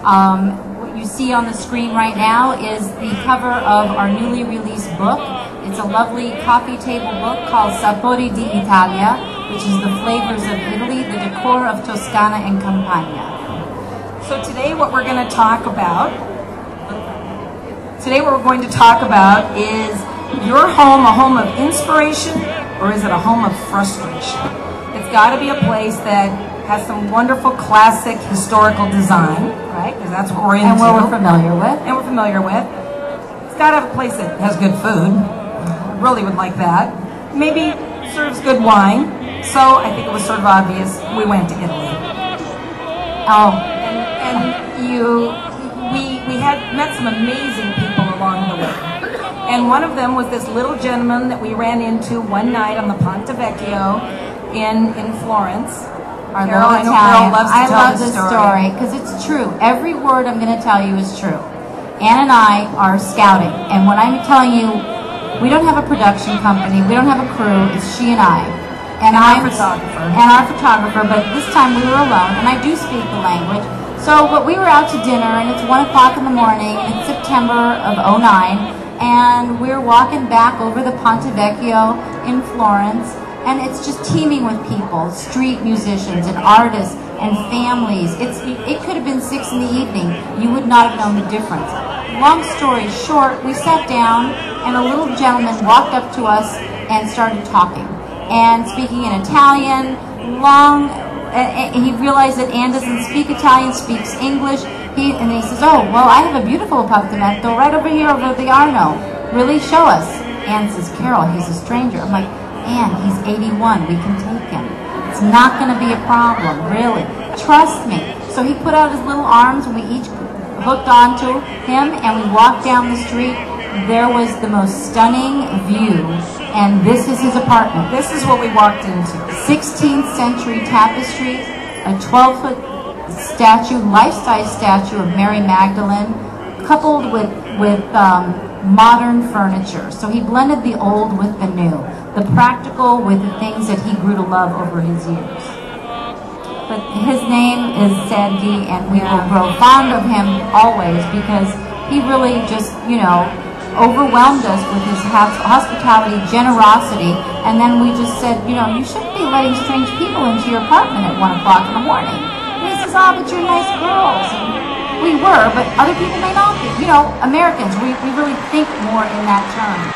What you see on the screen right now is the cover of our newly released book. It's a lovely coffee table book called Sapori di Italia, which is the flavors of Italy, the decor of Toscana and Campania. So today what we're going to talk about is your home a home of inspiration, or is it a home of frustration? It's got to be a place that has some wonderful classic historical design, right? Because that's what we're into. And what we're familiar with. It's got to have a place that has good food. Really would like that. Maybe serves good wine. So I think it was sort of obvious we went to Italy. Oh, we had met some amazing people along the way. And one of them was this little gentleman that we ran into one night on the Ponte Vecchio in Florence. Our little Italian. I love this story because it's true. Every word I'm going to tell you is true. Ann and I are scouting, and when I'm telling you, we don't have a production company, we don't have a crew. It's she and I, and our photographer. But this time we were alone, and I do speak the language. So, but we were out to dinner, and it's 1 o'clock in the morning. It's September of '09. And we're walking back over the Ponte Vecchio in Florence, and it's just teeming with people, street musicians and artists and families. It could have been 6 in the evening. You would not have known the difference. Long story short, we sat down, and a little gentleman walked up to us and started talking and speaking in Italian. He realized that Ann doesn't speak Italian, speaks English. And he says, "Oh, well, I have a beautiful apartamento right over here over the Arno. Really, show us." Ann says, "Carol, he's a stranger." I'm like, "Ann, he's 81. We can take him. It's not going to be a problem, really. Trust me." So he put out his little arms, and we each hooked onto him, and we walked down the street. There was the most stunning view, and this is his apartment. This is what we walked into. 16th century tapestry, a 12-foot statue, life-size statue of Mary Magdalene, coupled with modern furniture. So he blended the old with the new, the practical with the things that he grew to love over his years. But his name is Sandy, and we will grow fond of him always because he really just, overwhelmed us with his hospitality, generosity, and then we just said, you shouldn't be letting strange people into your apartment at 1 o'clock in the morning. And he says, "Oh, but you're nice girls." And we were, but other people may not be. Americans, we really think more in that term.